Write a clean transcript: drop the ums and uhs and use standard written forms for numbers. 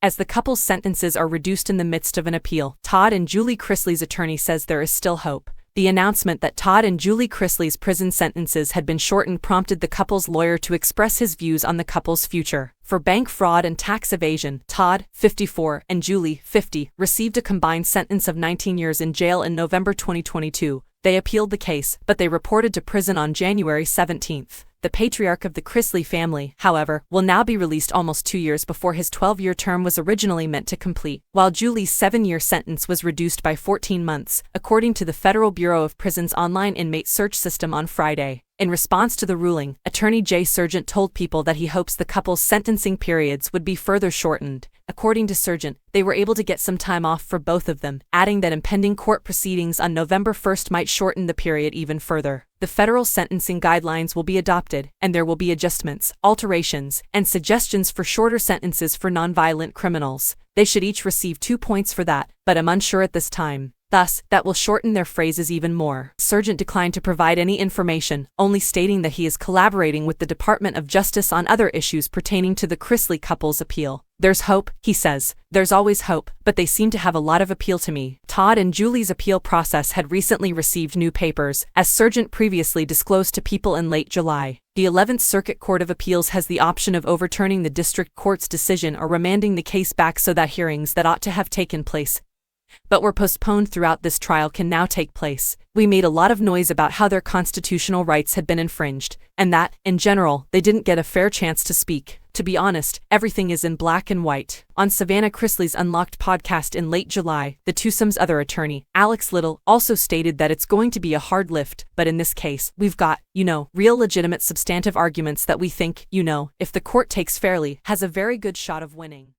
as the couple's sentences are reduced in the midst of an appeal. Todd and Julie Chrisley's attorney says there is still hope. The announcement that Todd and Julie Chrisley's prison sentences had been shortened prompted the couple's lawyer to express his views on the couple's future. For bank fraud and tax evasion, Todd, 54, and Julie, 50, received a combined sentence of 19 years in jail in November 2022. They appealed the case, but they reported to prison on January 17. The patriarch of the Chrisley family, however, will now be released almost 2 years before his 12-year term was originally meant to complete, while Julie's 7-year sentence was reduced by 14 months, according to the Federal Bureau of Prisons' online inmate search system on Friday. In response to the ruling, attorney Jay Sargent told People that he hopes the couple's sentencing periods would be further shortened. According to Sargent, they were able to get some time off for both of them, adding that impending court proceedings on November 1 might shorten the period even further. The federal sentencing guidelines will be adopted, and there will be adjustments, alterations, and suggestions for shorter sentences for nonviolent criminals. They should each receive 2 points for that, but I'm unsure at this time. Thus, that will shorten their phrases even more. Sargent declined to provide any information, only stating that he is collaborating with the Department of Justice on other issues pertaining to the Chrisley couple's appeal. There's hope, he says. There's always hope, but they seem to have a lot of appeal to me. Todd and Julie's appeal process had recently received new papers, as Sargent previously disclosed to People in late July. The 11th Circuit Court of Appeals has the option of overturning the district court's decision or remanding the case back so that hearings that ought to have taken place but were postponed throughout this trial can now take place. We made a lot of noise about how their constitutional rights had been infringed, and that, in general, they didn't get a fair chance to speak. To be honest, everything is in black and white. On Savannah Chrisley's Unlocked podcast in late July, the twosome's other attorney, Alex Little, also stated that it's going to be a hard lift, but in this case, we've got, real legitimate substantive arguments that we think, if the court takes fairly, has a very good shot of winning.